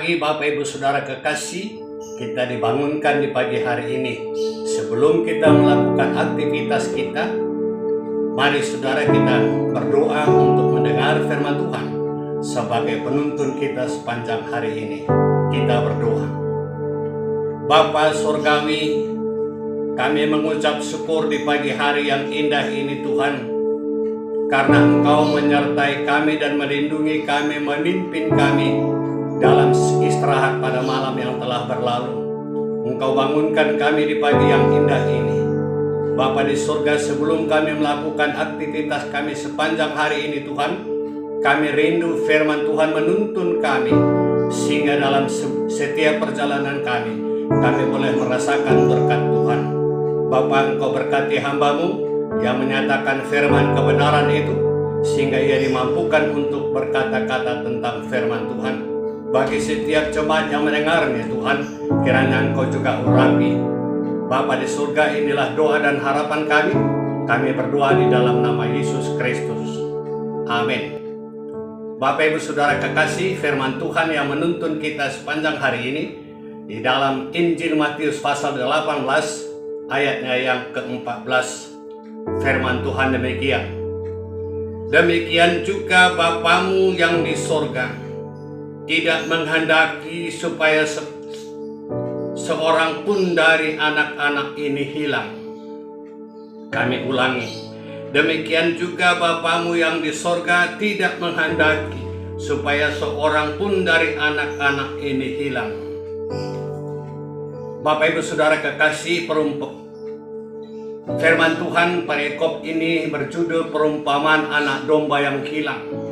pagi Bapak Ibu Saudara kekasih, kita dibangunkan di pagi hari ini. Sebelum kita melakukan aktivitas kita, mari saudara kita berdoa untuk mendengar firman Tuhan sebagai penuntun kita sepanjang hari ini. Kita berdoa. Bapa Surgawi, kami mengucap syukur di pagi hari yang indah ini Tuhan, karena Engkau menyertai kami dan melindungi kami, memimpin kami dalam istirahat pada malam yang telah berlalu. Engkau bangunkan kami di pagi yang indah ini. Bapa di surga, sebelum kami melakukan aktivitas kami sepanjang hari ini Tuhan, kami rindu firman Tuhan menuntun kami, sehingga dalam setiap perjalanan kami boleh merasakan berkat Tuhan. Bapa, Engkau berkati hamba-Mu yang menyatakan firman kebenaran itu, sehingga ia dimampukan untuk berkata-kata tentang firman Tuhan. Bagi setiap jemaat yang mendengarnya Tuhan, kiranya Engkau juga urapi. Bapa di surga, inilah doa dan harapan kami. Kami berdoa di dalam nama Yesus Kristus. Amin. Bapak Ibu Saudara kekasih, firman Tuhan yang menuntun kita sepanjang hari ini di dalam Injil Matius pasal 18 ayatnya yang ke-14. Firman Tuhan demikian. Demikian juga Bapamu yang di sorga tidak menghendaki supaya seorang pun dari anak-anak ini hilang. Kami ulangi. Demikian juga Bapamu yang di sorga tidak menghendaki supaya seorang pun dari anak-anak ini hilang. Bapak Ibu Saudara kekasih, firman Tuhan perikop ini berjudul perumpamaan anak domba yang hilang.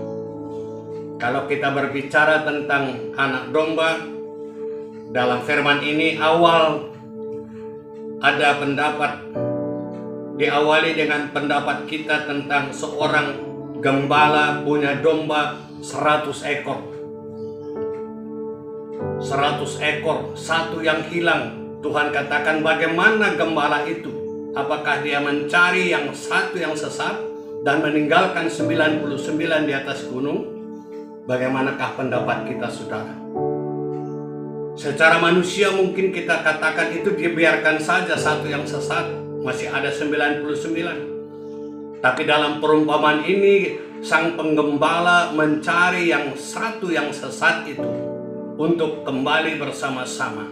Kalau kita berbicara tentang anak domba, dalam firman ini awal ada pendapat, diawali dengan pendapat kita tentang seorang gembala punya domba 100 ekor. 100 ekor, satu yang hilang. Tuhan katakan, bagaimana gembala itu? Apakah dia mencari yang satu yang sesat dan meninggalkan 99 di atas gunung? Bagaimanakah pendapat kita, saudara? Secara manusia mungkin kita katakan itu dibiarkan saja satu yang sesat, masih ada 99. Tapi dalam perumpamaan ini, sang penggembala mencari yang satu yang sesat itu untuk kembali bersama-sama.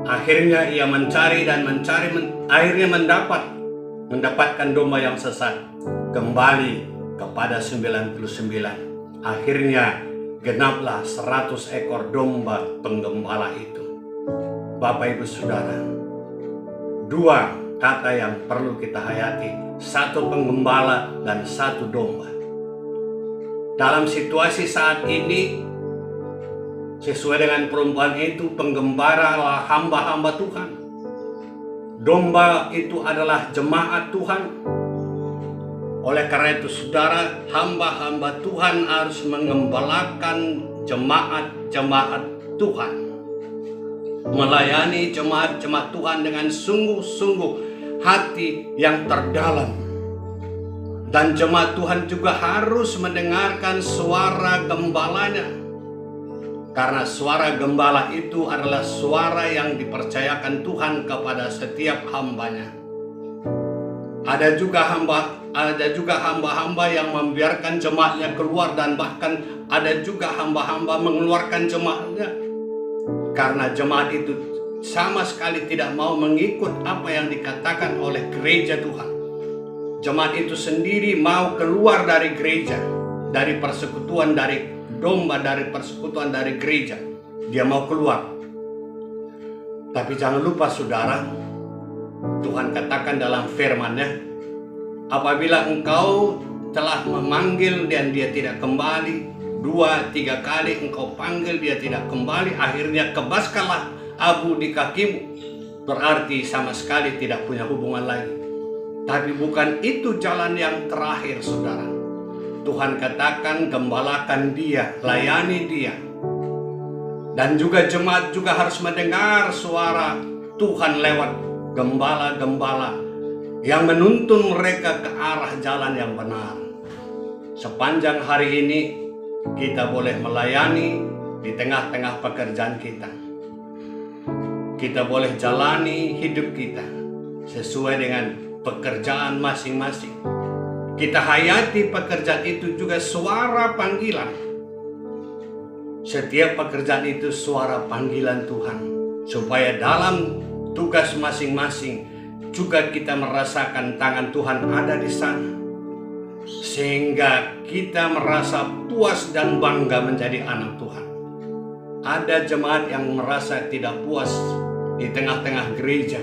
Akhirnya ia mencari dan mencari, akhirnya mendapatkan domba yang sesat kembali kepada 99. Akhirnya genaplah 100 ekor domba penggembala itu. Bapak Ibu Saudara, dua kata yang perlu kita hayati, satu penggembala dan satu domba. Dalam situasi saat ini, sesuai dengan perumpamaan itu, penggembala adalah hamba-hamba Tuhan. Domba itu adalah jemaat Tuhan. Oleh karena itu saudara, hamba-hamba Tuhan harus mengembalakan jemaat-jemaat Tuhan, melayani jemaat-jemaat Tuhan dengan sungguh-sungguh hati yang terdalam. Dan jemaat Tuhan juga harus mendengarkan suara gembalanya, karena suara gembala itu adalah suara yang dipercayakan Tuhan kepada setiap hambanya. Ada juga hamba-hamba yang membiarkan jemaatnya keluar, dan bahkan ada juga hamba-hamba mengeluarkan jemaatnya karena jemaat itu sama sekali tidak mau mengikut apa yang dikatakan oleh gereja Tuhan. Jemaat itu sendiri mau keluar dari gereja, dari persekutuan, dari domba, dari persekutuan, dari gereja. Dia mau keluar. Tapi jangan lupa saudara, Tuhan katakan dalam firman-Nya, apabila engkau telah memanggil dan dia tidak kembali, 2-3 kali engkau panggil dia tidak kembali, akhirnya kebaskanlah abu di kakimu. Berarti sama sekali tidak punya hubungan lagi. Tapi bukan itu jalan yang terakhir saudara. Tuhan katakan gembalakan dia, layani dia. Dan juga jemaat juga harus mendengar suara Tuhan lewat gembala-gembala yang menuntun mereka ke arah jalan yang benar. Sepanjang hari ini kita boleh melayani, di tengah-tengah pekerjaan kita. Kita boleh jalani hidup kita sesuai dengan pekerjaan masing-masing. Kita hayati pekerjaan itu juga suara panggilan. Setiap pekerjaan itu suara panggilan Tuhan, supaya dalam tugas masing-masing juga kita merasakan tangan Tuhan ada di sana, sehingga kita merasa puas dan bangga menjadi anak Tuhan. Ada jemaat yang merasa tidak puas di tengah-tengah gereja,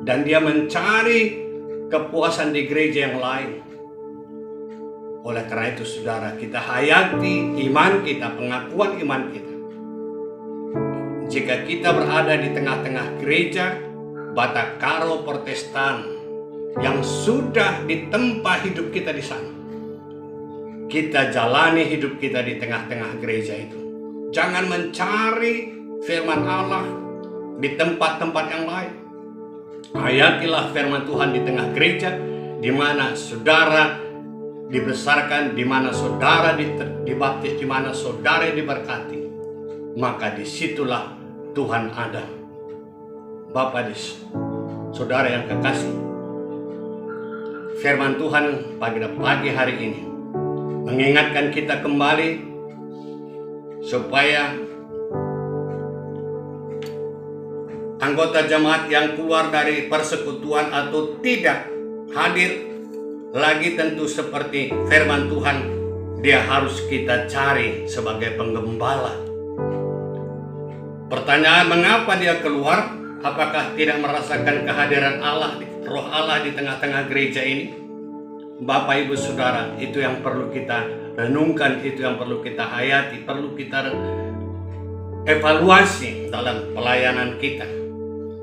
dan dia mencari kepuasan di gereja yang lain. Oleh karena itu saudara, kita hayati iman kita, pengakuan iman kita. Jika kita berada di tengah-tengah gereja Batak Karo Protestan yang sudah ditempa hidup kita di sana, kita jalani hidup kita di tengah-tengah gereja itu. Jangan mencari firman Allah di tempat-tempat yang lain. Hayatilah firman Tuhan di tengah gereja, di mana saudara dibesarkan, di mana saudara dibaptis, di mana saudara diberkati. Maka disitulah Tuhan ada. Bapak, saudara yang kekasih, firman Tuhan pagi hari ini mengingatkan kita kembali supaya anggota jemaat yang keluar dari persekutuan atau tidak hadir lagi, tentu seperti firman Tuhan, dia harus kita cari sebagai penggembala. Pertanyaan, mengapa dia keluar? Apakah tidak merasakan kehadiran Allah, roh Allah di tengah-tengah gereja ini? Bapak, Ibu, Saudara, itu yang perlu kita renungkan, itu yang perlu kita hayati, perlu kita evaluasi dalam pelayanan kita.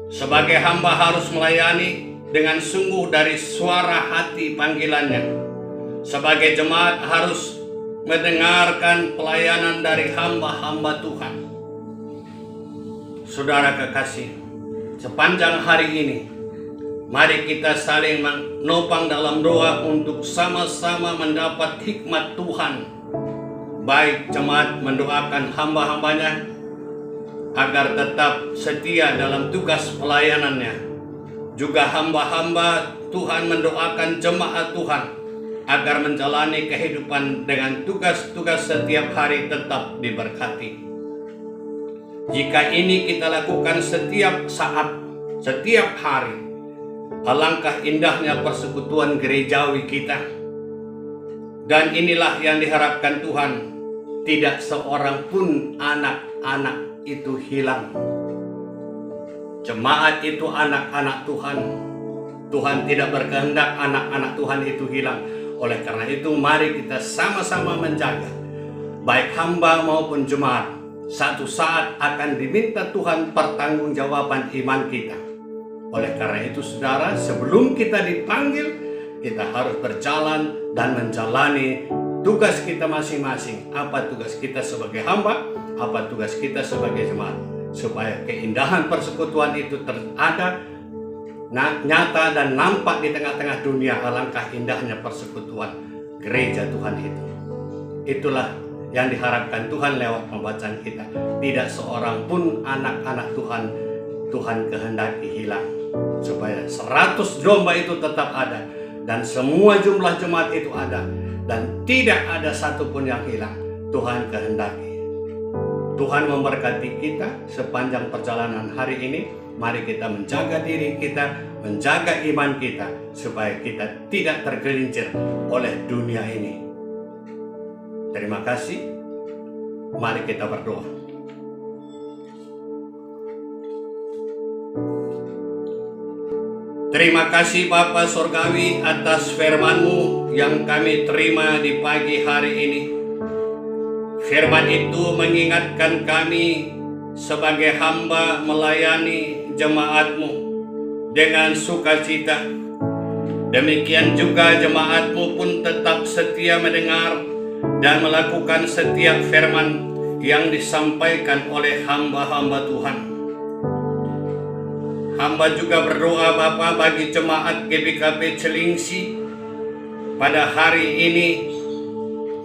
Sebagai hamba harus melayani dengan sungguh dari suara hati panggilannya. Sebagai jemaat harus mendengarkan pelayanan dari hamba-hamba Tuhan. Saudara kekasih, sepanjang hari ini mari kita saling menopang dalam doa untuk sama-sama mendapat hikmat Tuhan. Baik jemaat mendoakan hamba-hambanya agar tetap setia dalam tugas pelayanannya, juga hamba-hamba Tuhan mendoakan jemaat Tuhan agar menjalani kehidupan dengan tugas-tugas setiap hari tetap diberkati. Jika ini kita lakukan setiap saat, setiap hari, alangkah indahnya persekutuan gerejawi kita. Dan inilah yang diharapkan Tuhan, tidak seorang pun anak-anak itu hilang. Jemaat itu anak-anak Tuhan. Tuhan tidak berkehendak anak-anak Tuhan itu hilang. Oleh karena itu mari kita sama-sama menjaga, baik hamba maupun jemaat. Satu saat akan diminta Tuhan pertanggungjawaban iman kita. Oleh karena itu saudara, sebelum kita dipanggil, kita harus berjalan dan menjalani tugas kita masing-masing. Apa tugas kita sebagai hamba, apa tugas kita sebagai jemaat, supaya keindahan persekutuan itu ada, nyata dan nampak di tengah-tengah dunia. Alangkah indahnya persekutuan gereja Tuhan itu. Itulah yang diharapkan Tuhan lewat pembacaan kita. Tidak seorang pun anak-anak Tuhan kehendaki hilang, supaya 100 domba itu tetap ada, dan semua jumlah jemaat itu ada, dan tidak ada satupun yang hilang. Tuhan kehendaki. Tuhan memberkati kita sepanjang perjalanan hari ini. Mari kita menjaga diri kita, menjaga iman kita, supaya kita tidak tergelincir oleh dunia ini. Terima kasih. Mari kita berdoa. Terima kasih Bapa Surgawi atas firman-Mu yang kami terima di pagi hari ini. Firman itu mengingatkan kami sebagai hamba melayani jemaat-Mu dengan sukacita. Demikian juga jemaat-Mu pun tetap setia mendengar dan melakukan setiap firman yang disampaikan oleh hamba-hamba Tuhan. Hamba juga berdoa Bapa bagi jemaat GBKP Celingsi pada hari ini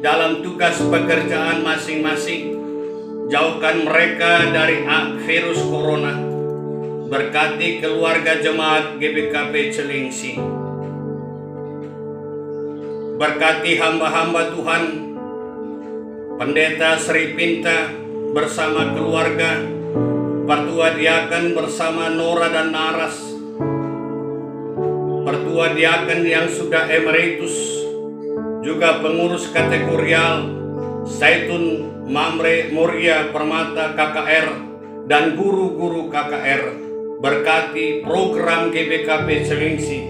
dalam tugas pekerjaan masing-masing. Jauhkan mereka dari virus corona. Berkati keluarga jemaat GBKP Celengsi. Berkati hamba-hamba Tuhan, Pendeta Sri Pinta bersama keluarga, Pertua Diaken bersama Nora dan Naras, Pertua Diaken yang sudah emeritus, juga pengurus kategorial Zaitun Mamre Muria Permata KKR dan guru-guru KKR. Berkati program GBKP Celengsi.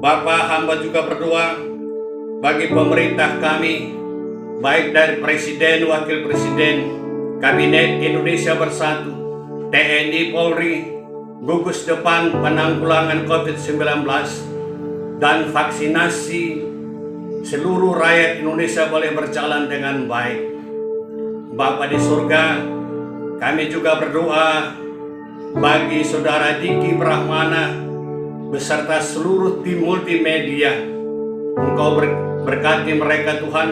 Bapak, hamba juga berdoa bagi pemerintah kami, baik dari Presiden, Wakil Presiden, Kabinet Indonesia Bersatu, TNI Polri, gugus depan penanggulangan COVID-19, dan vaksinasi seluruh rakyat Indonesia boleh berjalan dengan baik. Bapa di surga, kami juga berdoa bagi Saudara Diki Brahmana beserta seluruh tim multimedia. Engkau berkati mereka Tuhan,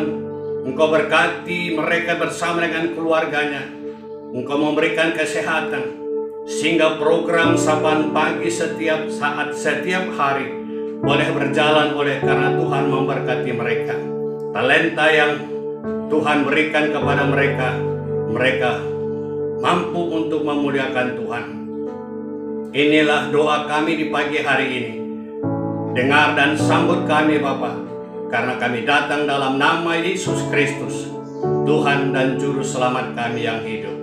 Engkau berkati mereka bersama dengan keluarganya. Engkau memberikan kesehatan sehingga program Sapaan Pagi setiap saat, setiap hari boleh berjalan oleh karena Tuhan memberkati mereka. Talenta yang Tuhan berikan kepada mereka, mereka mampu untuk memuliakan Tuhan. Inilah doa kami di pagi hari ini. Dengar dan sambut kami Bapa, karena kami datang dalam nama Yesus Kristus, Tuhan dan Juru Selamat kami yang hidup.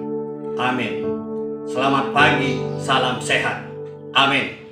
Amin. Selamat pagi, salam sehat. Amin.